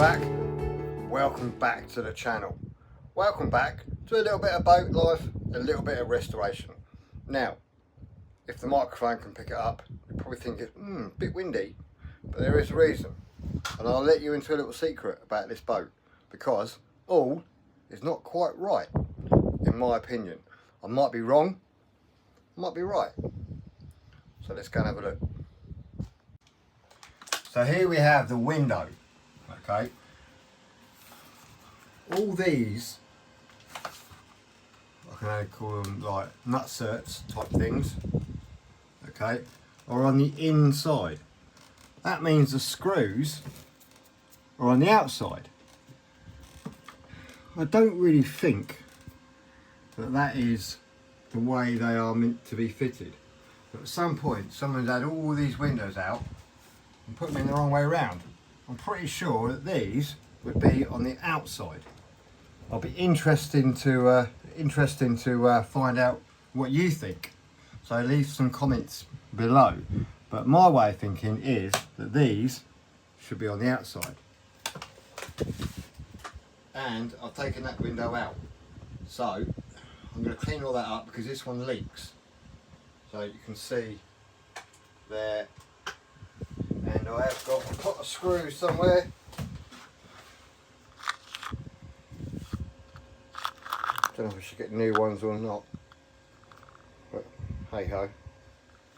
welcome back to the channel. Welcome back to a little bit of boat life, a little bit of restoration. Now, if the microphone can pick it up, you probably think it's a bit windy, but there is a reason. And I'll let you into a little secret about this boat, because all is not quite right, in my opinion. I might be wrong, I might be right. So let's go and have a look. So here we have the window, okay. All these, I can only call them like nutserts type things, okay, are on the inside. That means the screws are on the outside. I don't really think that that is the way they are meant to be fitted. But at some point, someone's had all these windows out and put them in the wrong way around. I'm pretty sure that these would be on the outside. I'll be interesting to find out what you think. So leave some comments below. But my way of thinking is that these should be on the outside. And I've taken that window out. So I'm going to clean all that up because this one leaks. So you can see there. And I have got a pot of screws somewhere. Don't know if I should get new ones or not, but hey ho.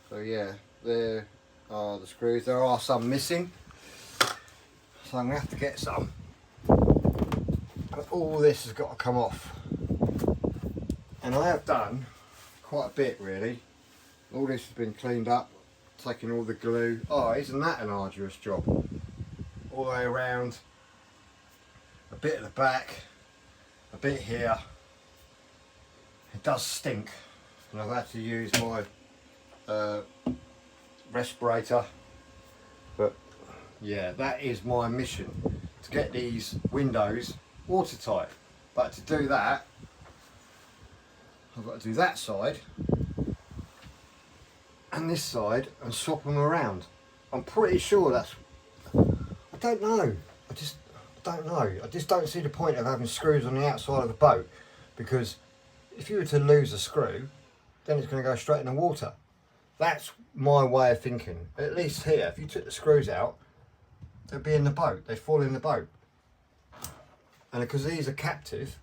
So yeah, there are the screws. There are some missing, so I'm going to have to get some. But all this has got to come off, and I have done quite a bit really. All this has been cleaned up, taking all the glue. Oh, isn't that an arduous job? All the way around, a bit at the back, a bit here. It does stink, and I've had to use my respirator, but yeah, that is my mission, to get these windows watertight. But to do that, I've got to do that side and this side and swap them around. I'm pretty sure that's, I don't know, I don't know. I just don't see the point of having screws on the outside of the boat, because if you were to lose a screw, then it's going to go straight in the water. That's my way of thinking. At least here, if you took the screws out, they'd be in the boat. They'd fall in the boat. And because these are captive,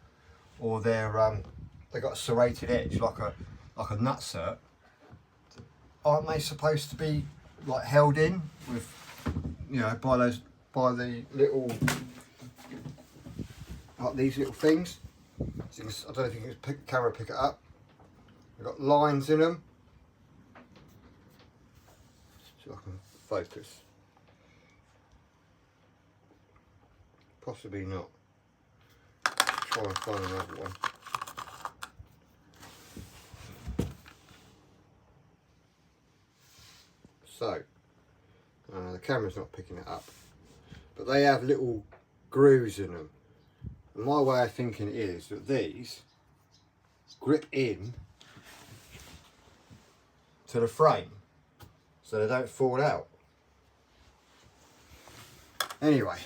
or they've got a serrated edge like a nutsert, aren't they supposed to be like held in with, you know, by the little, like these little things? So I don't know if you can camera pick it up. They've got lines in them. See if I can focus. Possibly not. Try and find another one. So, the camera's not picking it up. But they have little grooves in them. And my way of thinking is that these grip in to the frame so they don't fall out. Anyway,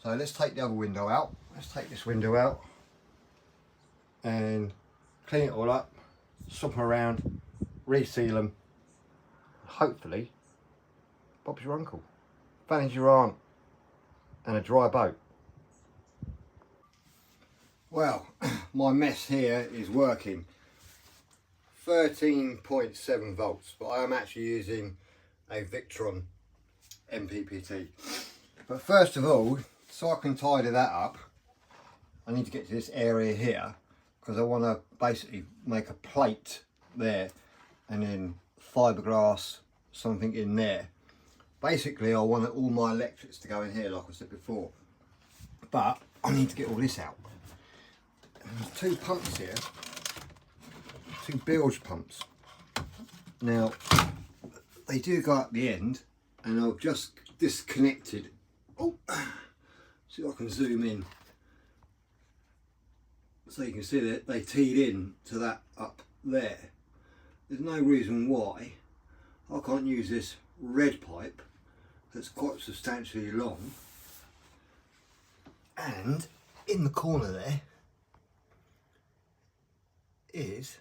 so let's take the other window out. Let's take this window out and clean it all up, swap them around, reseal them. Hopefully, Bob's your uncle, Fanny's your aunt, and a dry boat. Well, my mess here is working. 13.7 volts, but I am actually using a Victron MPPT. But first of all, so I can tidy that up, I need to get to this area here, because I want to basically make a plate there and then fiberglass something in there. Basically I want all my electrics to go in here like I said before, but I need to get all this out. There's two pumps here, two bilge pumps. Now they do go up the end, and I've just disconnected. Oh, see if I can zoom in so you can see that they teed in to that up there. There's no reason why I can't use this red pipe that's quite substantially long And in the corner there is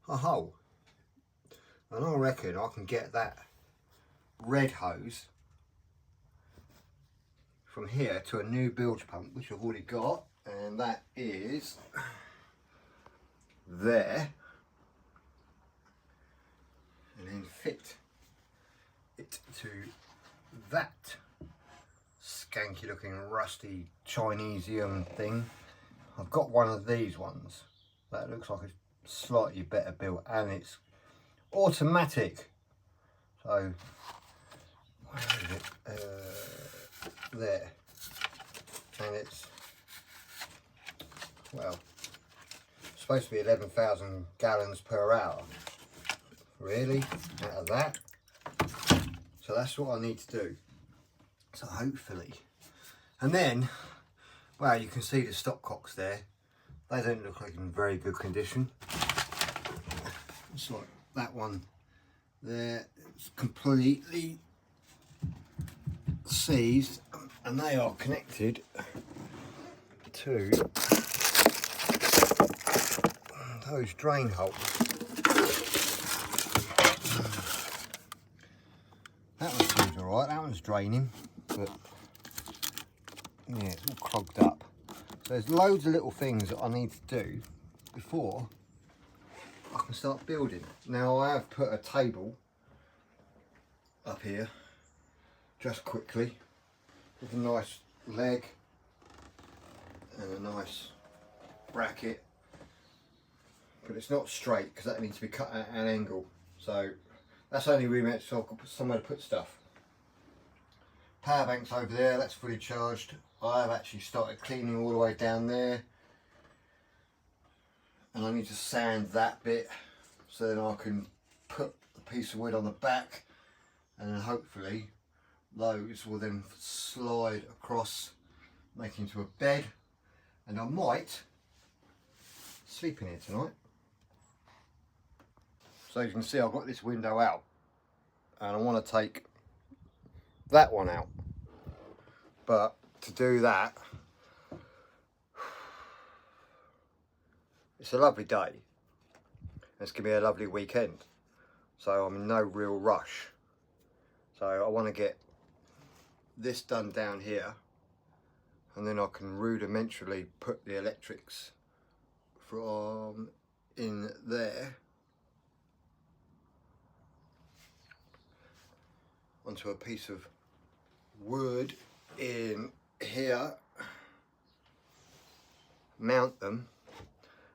a hole, and I reckon I can get that red hose from here to a new bilge pump, which I've already got, and that is there, and then fit it to that skanky looking rusty Chinesium thing. I've got one of these ones that looks like a slightly better built, and it's automatic. So where is it? There, and it's, well, supposed to be 11,000 gallons per hour. Really, out of that. So that's what I need to do. So hopefully, and then, well, you can see the stopcocks there. They don't look like in very good condition. It's like that one there. It's completely seized, and they are connected to those drain holes. That one seems alright, that one's draining, but yeah, it's all clogged up. So there's loads of little things that I need to do before I can start building. Now I have put a table up here, just quickly, with a nice leg and a nice bracket, but it's not straight because that needs to be cut at an angle. So that's only really meant so I can put somewhere to put stuff. Power bank's over there, that's fully charged. I have actually started cleaning all the way down there, and I need to sand that bit so then I can put a piece of wood on the back, and then hopefully those will then slide across, make into a bed, and I might sleep in here tonight. So you can see I've got this window out, and I want to take that one out, but to do that, it's a lovely day, it's going to be a lovely weekend, so I'm in no real rush. So I want to get this done down here, and then I can rudimentarily put the electrics from in there onto a piece of wood in here, mount them,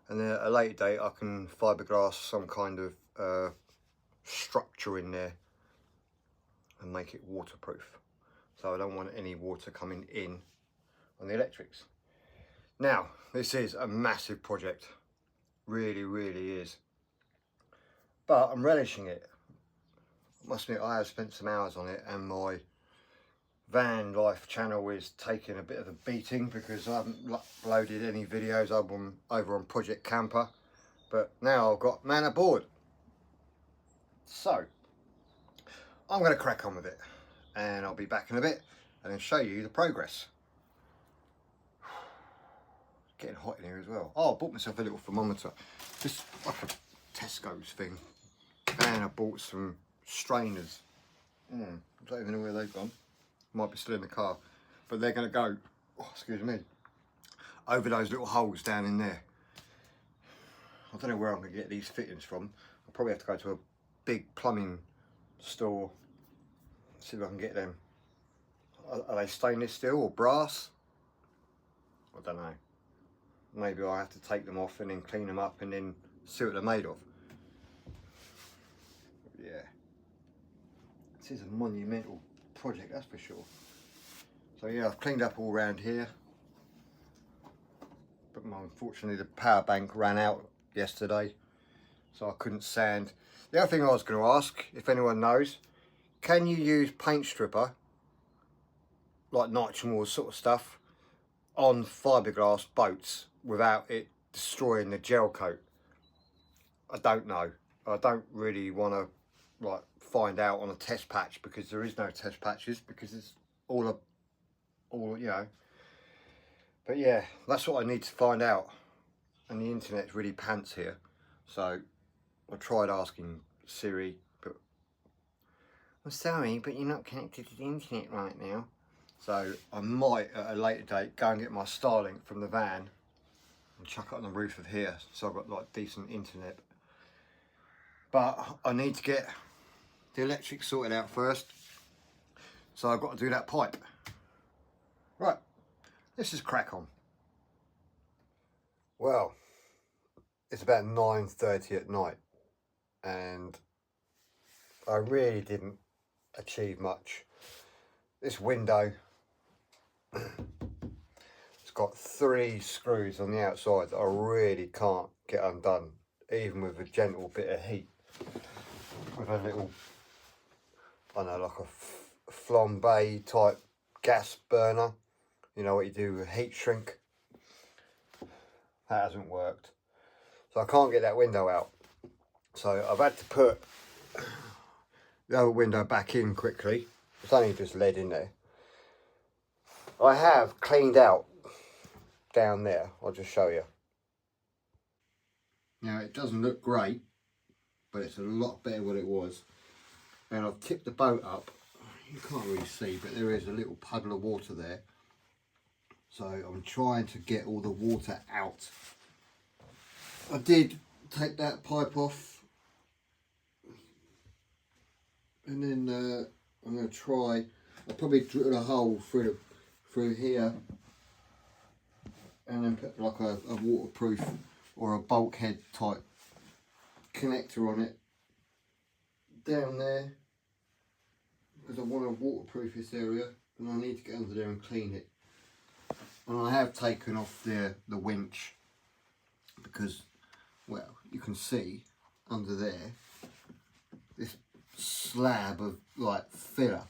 and then at a later date I can fiberglass some kind of structure in there and make it waterproof, so I don't want any water coming in on the electrics. Now this is a massive project, really is, but I'm relishing it. I must admit I have spent some hours on it, and my van life channel is taking a bit of a beating because I haven't uploaded any videos over on Project Camper, but now I've got man aboard. So I'm going to crack on with it, and I'll be back in a bit and then show you the progress. It's getting hot in here as well. Oh, I bought myself a little thermometer, just like a Tesco's thing, and I bought some strainers. I don't even know where they've gone. Might be still in the car, but they're going to go, oh, excuse me, over those little holes down in there. I don't know where I'm going to get these fittings from. I'll probably have to go to a big plumbing store, see if I can get them. Are they stainless steel or brass? I don't know. Maybe I'll have to take them off and then clean them up and then see what they're made of. Yeah, this is a monumental project, that's for sure. So yeah, I've cleaned up all around here, but unfortunately the power bank ran out yesterday, so I couldn't sand. The other thing I was going to ask, if anyone knows, can you use paint stripper, like nitrogen oil sort of stuff, on fiberglass boats without it destroying the gel coat? I don't know. I don't really want to like find out on a test patch, because there is no test patches, because it's all you know. But yeah, that's what I need to find out. And the internet's really pants here. So I tried asking Siri, but I'm sorry, but you're not connected to the internet right now. So I might at a later date go and get my Starlink from the van and chuck it on the roof of here, so I've got like decent internet. But I need to get the electric sorted out first, so I've got to do that pipe. Right, let's just crack on. Well, it's about 9:30 at night and I really didn't achieve much. This window, it's got 3 screws on the outside that I really can't get undone, even with a gentle bit of heat. With a little, I don't know, like a flambe type gas burner, you know what you do with heat shrink. That hasn't worked, so I can't get that window out. So I've had to put the other window back in quickly. It's only just lead in there. I have cleaned out down there. I'll just show you. Now it doesn't look great, but it's a lot better what it was. And I've tipped the boat up. You can't really see, but there is a little puddle of water there. So I'm trying to get all the water out. I did take that pipe off, and then I'm going to try. I'll probably drill a hole through here, and then put like a waterproof or a bulkhead type connector on it down there, because I want to waterproof this area, and I need to get under there and clean it. And I have taken off the winch, because, well, you can see under there this slab of like filler.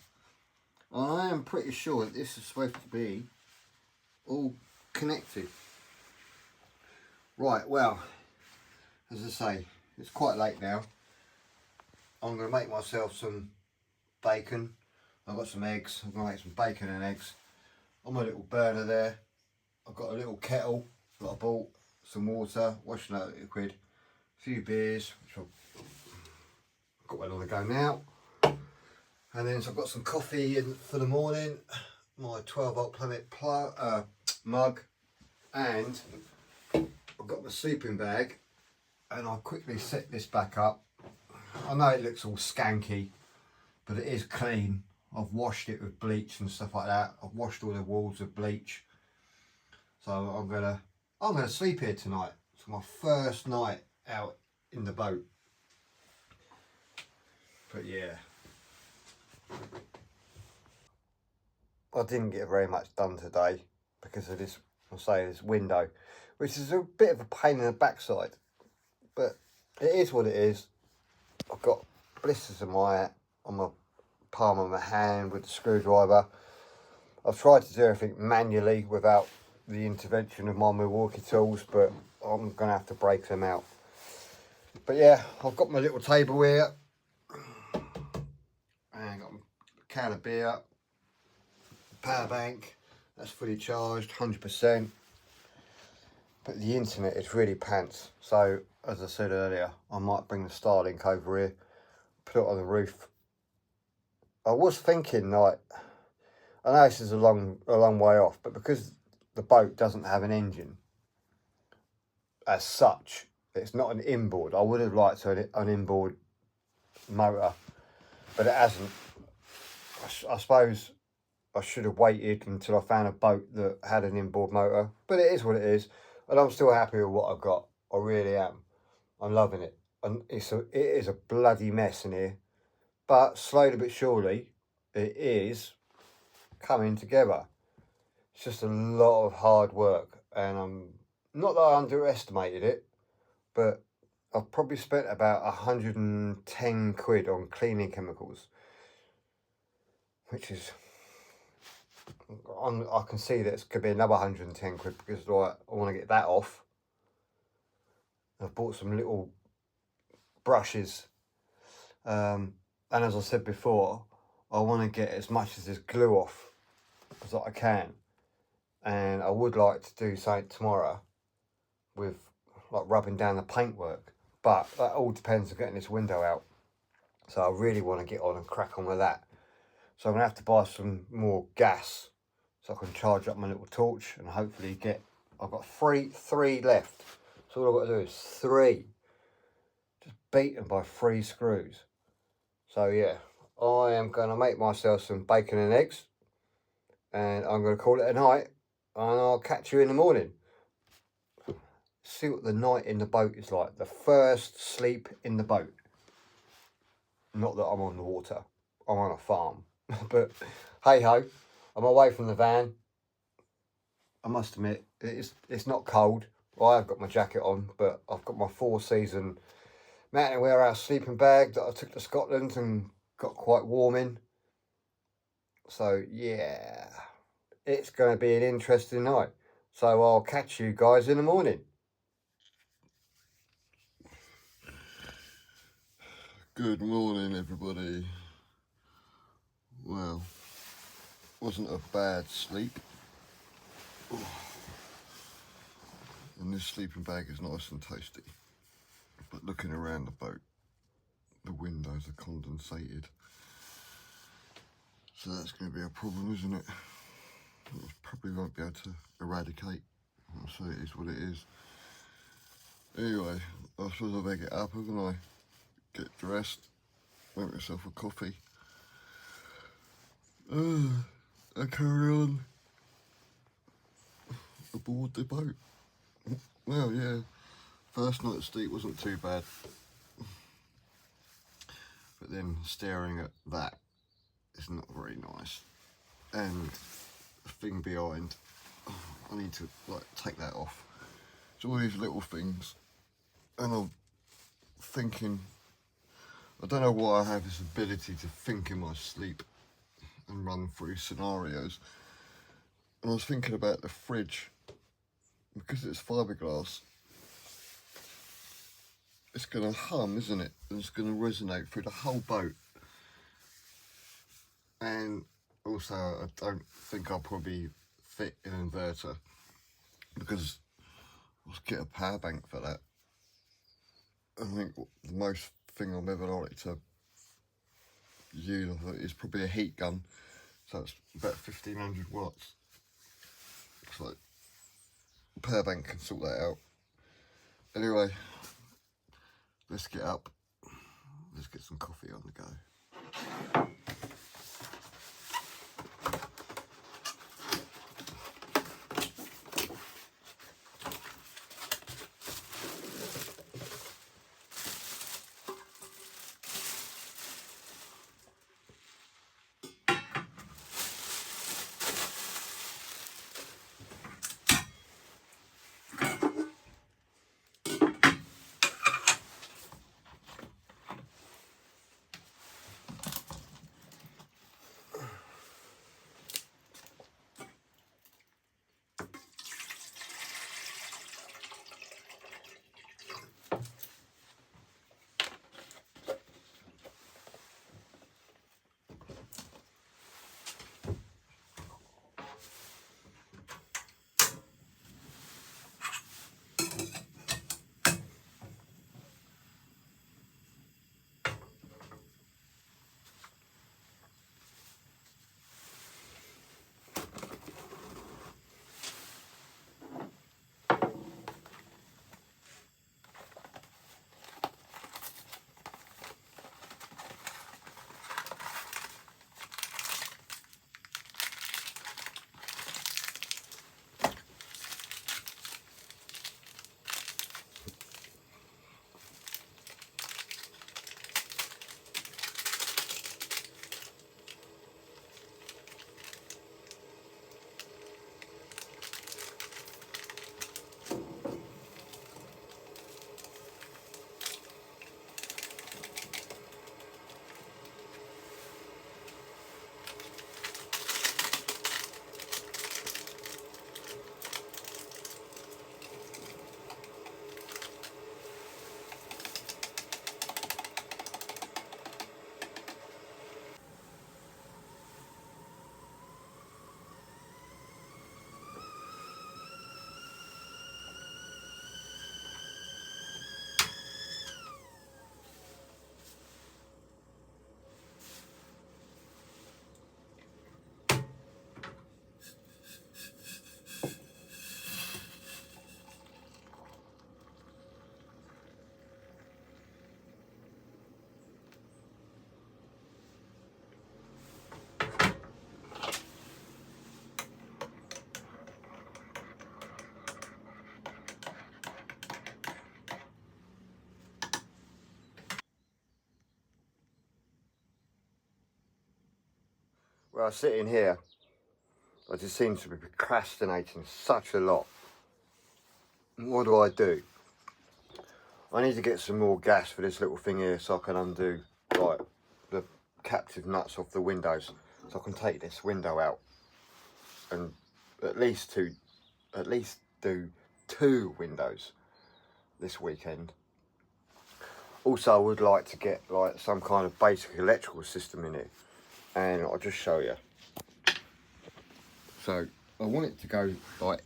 And I am pretty sure that this is supposed to be all connected. Right, well, as I say, it's quite late now. I'm going to make myself some bacon. I've got some eggs. I'm going to make some bacon and eggs on my little burner there. I've got a little kettle that I bought, some water, washing out liquid, a few beers, which I've got one on the go now. And then so I've got some coffee in for the morning, my 12-volt Planet mug, and I've got my sleeping bag, and I'll quickly set this back up. I know it looks all skanky, but it is clean. I've washed it with bleach and stuff like that. I've washed all the walls with bleach. So I'm gonna sleep here tonight. It's my first night out in the boat. But yeah, I didn't get very much done today because of this, this window, which is a bit of a pain in the backside, but it is what it is. I've got blisters on my palm of my hand with the screwdriver. I've tried to do everything manually without the intervention of my Milwaukee tools, but I'm gonna have to break them out. But yeah, I've got my little table here, and I've got a can of beer, power bank, that's fully charged, 100%. But the internet is really pants, so as I said earlier, I might bring the Starlink over here, put it on the roof. I was thinking, like, I know this is a long way off, but because the boat doesn't have an engine as such, it's not an inboard. I would have liked an inboard motor, but it hasn't. I suppose I should have waited until I found a boat that had an inboard motor, but it is what it is, and I'm still happy with what I've got. I really am. I'm loving it, and it is a bloody mess in here, but slowly but surely it is coming together. It's just a lot of hard work, and I'm not that I underestimated it, but I've probably spent about 110 quid on cleaning chemicals, which is, I can see that it's going to be another 110 quid because I want to get that off. I've bought some little brushes, and as I said before, I want to get as much of this glue off as I can. and I would like to do something tomorrow with like rubbing down the paintwork, but that all depends on getting this window out. So I really want to get on and crack on with that. So I'm gonna have to buy some more gas so I can charge up my little torch and hopefully get, I've got three left. So all I've got to do is 3, just beat them by 3 screws. So yeah, I am gonna make myself some bacon and eggs, and I'm gonna call it a night, and I'll catch you in the morning. See what the night in the boat is like, the first sleep in the boat. Not that I'm on the water, I'm on a farm. But hey ho, I'm away from the van. I must admit, it's not cold. Well, I've got my jacket on, but I've got my 4-season mountain warehouse sleeping bag that I took to Scotland and got quite warm in. So yeah, it's going to be an interesting night. So I'll catch you guys in the morning. Good morning, everybody. Well, wasn't a bad sleep. And this sleeping bag is nice and tasty. But looking around the boat, the windows are condensated. So that's going to be a problem, isn't it? I probably won't be able to eradicate. So it is what it is. Anyway, I suppose I better get up, haven't I? Get dressed, make myself a coffee. I carry on aboard the boat. Well, yeah, first night's sleep wasn't too bad. But then staring at that is not very nice. And the thing behind, I need to like take that off. It's all these little things. And I'm thinking, I don't know why I have this ability to think in my sleep and run through scenarios. And I was thinking about the fridge, because it's fiberglass, it's going to hum, isn't it? And it's going to resonate through the whole boat. And also, I don't think I'll probably fit an inverter, because I'll get a power bank for that. I think the most thing I'm ever likely to use is probably a heat gun. So it's about 1500 watts. So power bank can sort that out. Anyway, let's get up. Let's get some coffee on the go. Well, sitting here, I just seem to be procrastinating such a lot. What do? I need to get some more gas for this little thing here so I can undo like the captive nuts off the windows, so I can take this window out and at least do 2 windows this weekend. Also, I would like to get like some kind of basic electrical system in it, and I'll just show you. So I want it to go like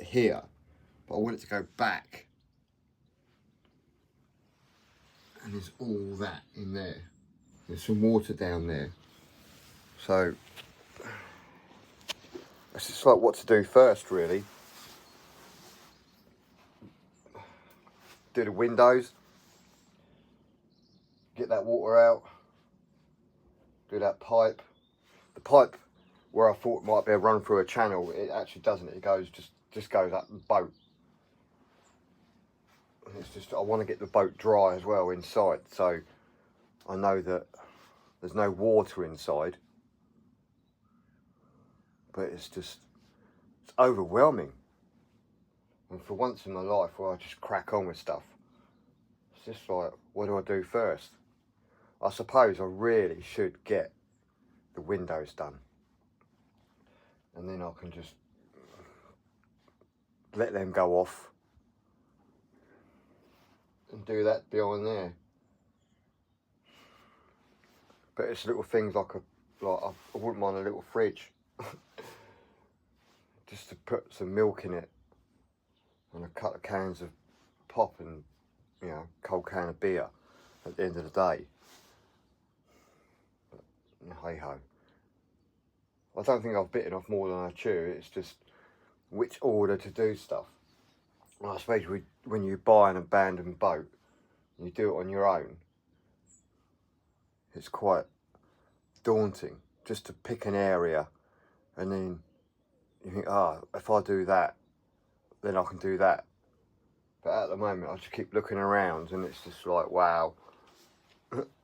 here, but I want it to go back. And there's all that in there. There's some water down there. So it's just like what to do first, really. Do the windows, get that water out, do that pipe. The pipe where I thought might be a run through a channel, it actually doesn't. It goes just goes up the boat. It's just, I want to get the boat dry as well inside, so I know that there's no water inside, but it's overwhelming. And for once in my life where I just crack on with stuff, it's just like, what do I do first? I suppose I really should get the windows done, and then I can just let them go off and do that behind there. But it's little things like I wouldn't mind a little fridge just to put some milk in it and a couple of cans of pop and, you know, cold can of beer at the end of the day. But hey ho. I don't think I've bitten off more than I chew. It's just which order to do stuff. Well, I suppose when you buy an abandoned boat and you do it on your own, it's quite daunting just to pick an area, and then you think, if I do that, then I can do that. But at the moment, I just keep looking around, and it's just like, wow,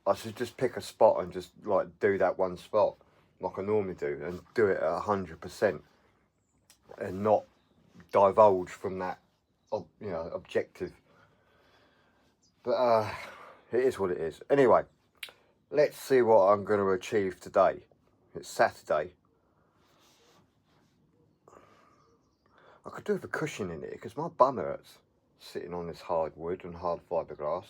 I should just pick a spot and just like do that one spot like I normally do, and do it at 100%, and not divulge from that, you know, objective. But it is what it is. Anyway, let's see what I'm going to achieve today. It's Saturday. I could do with a cushion in it because my bum hurts sitting on this hard wood and hard fiberglass.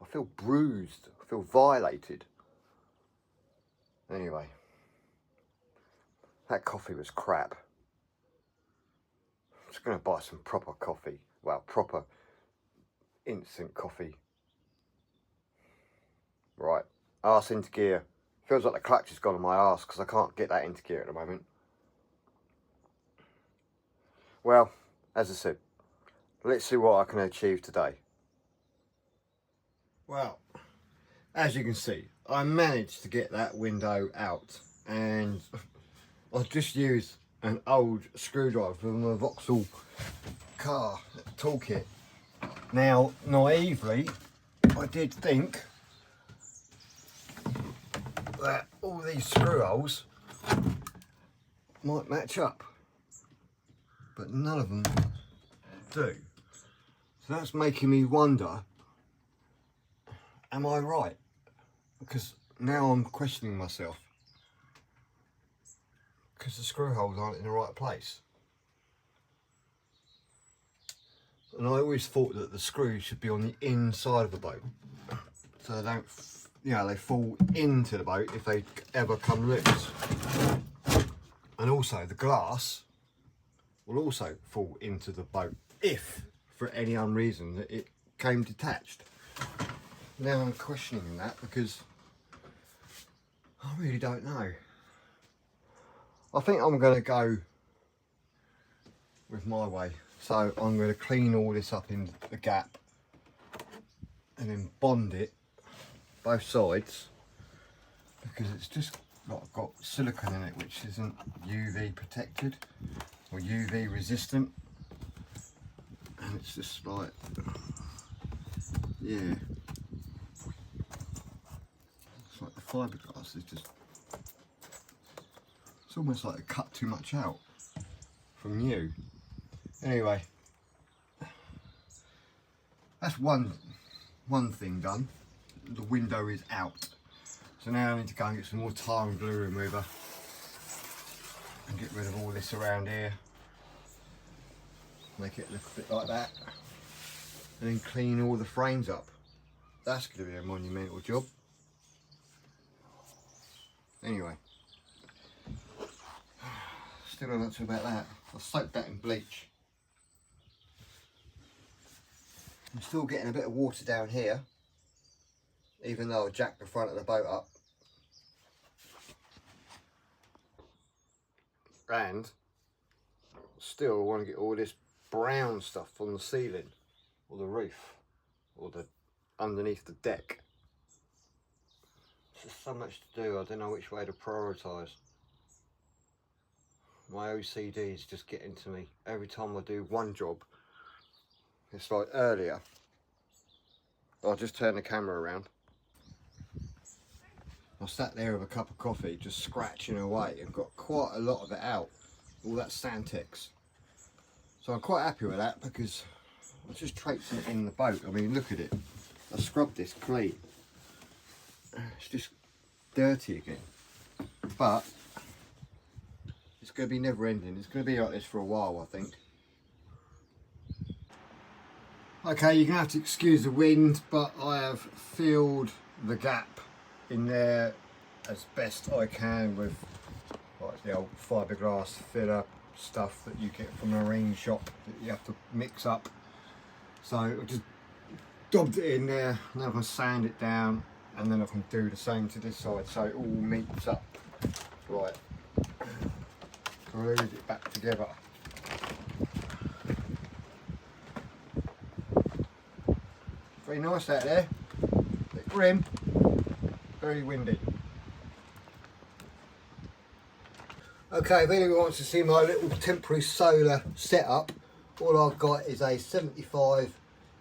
I feel bruised. I feel violated. Anyway, that coffee was crap. I'm just going to buy some proper coffee. Well, proper instant coffee. Right, arse into gear. Feels like the clutch has gone on my arse because I can't get that into gear at the moment. Well, as I said, let's see what I can achieve today. Well, as you can see, I managed to get that window out, and I just used an old screwdriver from a Vauxhall car toolkit. Now, naively, I did think that all these screw holes might match up, but none of them do. So that's making me wonder, am I right? Because now I'm questioning myself, because the screw holes aren't in the right place. And I always thought that the screws should be on the inside of the boat, so they don't, you know, they fall into the boat if they ever come loose. And also the glass will also fall into the boat if, for any unreason, that it came detached. Now I'm questioning that because I really don't know. I think I'm going to go with my way. So I'm going to clean all this up in the gap and then bond it both sides, because it's just got silicone in it which isn't UV protected or UV resistant, and it's just like, yeah, it's like the fiberglass is just It's almost like it cut too much out from new. Anyway, that's one thing done. The window is out. So now I need to go and get some more tar and glue remover and get rid of all this around here. Make it look a bit like that. And then clean all the frames up. That's going to be a monumental job. Anyway, still don't know too about that. I'll soak that in bleach. I'm still getting a bit of water down here, even though I jacked the front of the boat up. And still want to get all this brown stuff on the ceiling, or the roof, or the underneath the deck. There's so much to do, I don't know which way to prioritise. My OCD is just getting to me. Every time I do one job, it's like earlier, I'll just turn the camera around. I sat there with a cup of coffee, just scratching away, and got quite a lot of it out. All that Santex. So I'm quite happy with that, because I was just traipsing it in the boat. I mean, look at it. I scrubbed this clean. It's just dirty again. But it's going to be never ending. It's going to be like this for a while, I think. Okay, you're going to have to excuse the wind, but I have filled the gap in there as best I can with like the old fiberglass filler stuff that you get from a marine shop that you have to mix up. So I just dobbed it in there, and then I can sand it down, and then I can do the same to this side so it all meets up right. Glued it back together. Very nice out there, bit grim, very windy. Okay, if anyone wants to see my little temporary solar setup, all I've got is a 75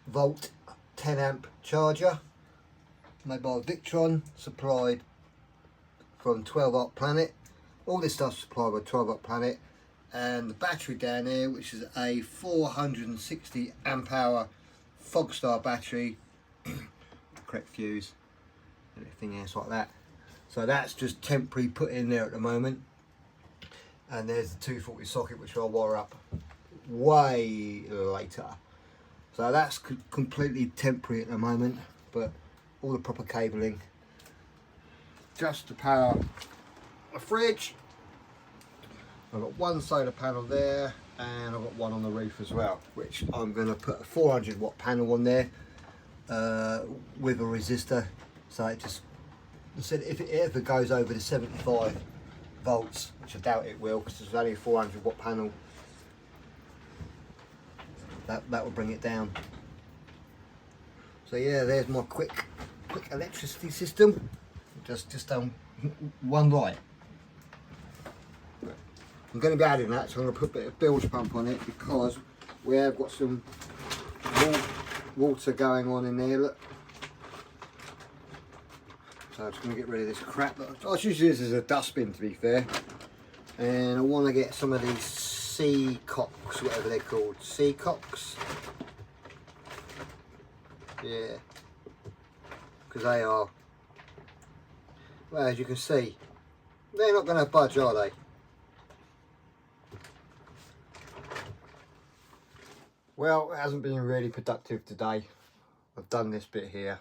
volt 10 amp charger made by Victron, supplied from 12 Arc Planet. All this stuff's supplied by 12 Arc Planet, and the battery down there, which is a 460 amp hour Fogstar battery, correct fuse, and everything else like that. So that's just temporary put in there at the moment. And there's the 240 socket, which I'll wire up way later. So that's completely temporary at the moment, but all the proper cabling just to power the fridge. I've got one solar panel there, and I've got one on the roof as well, which I'm going to put a 400 watt panel on there with a resistor, so it just, if it ever goes over the 75 volts, which I doubt it will, because there's only a 400 watt panel, that will bring it down. So yeah, there's my quick electricity system, just done one light. I'm going to be adding that, so I'm going to put a bit of bilge pump on it, because we have got some water going on in there, look. So I'm just going to get rid of this crap. I just use this as a dustbin, to be fair. And I want to get some of these sea cocks, whatever they're called. Sea cocks. Yeah. Because they are, well, as you can see, they're not going to budge, are they? Well, it hasn't been really productive today. I've done this bit here,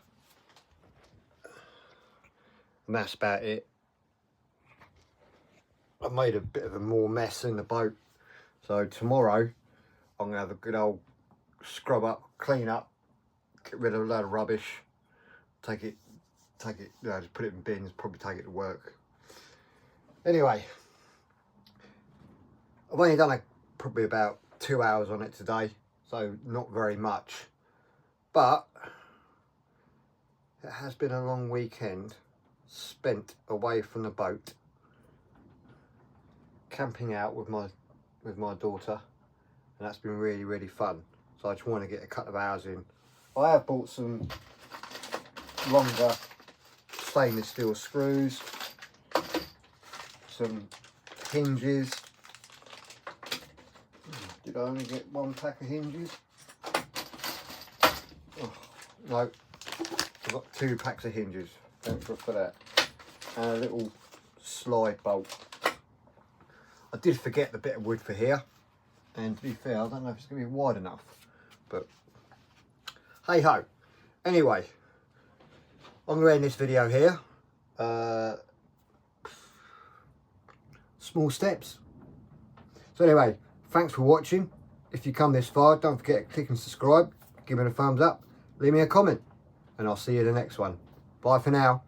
and that's about it. I've made a bit of a more mess in the boat, so tomorrow I'm gonna have a good old scrub up, clean up, get rid of a load of rubbish, take it, you know, just put it in bins, probably take it to work. Anyway, I've only done probably about 2 hours on it today, so not very much, but it has been a long weekend spent away from the boat, camping out with my daughter, and that's been really fun. So I just want to get a couple of hours in. I have bought some longer stainless steel screws, some hinges. Did I only get one pack of hinges? Oh, no, I've got 2 packs of hinges. Thanks for that. And a little slide bolt. I did forget the bit of wood for here, and to be fair, I don't know if it's going to be wide enough, but hey ho. Anyway, I'm going to end this video here. Small steps. So anyway, thanks for watching. If you come this far, don't forget to click and subscribe, give it a thumbs up, leave me a comment, and I'll see you in the next one. Bye for now.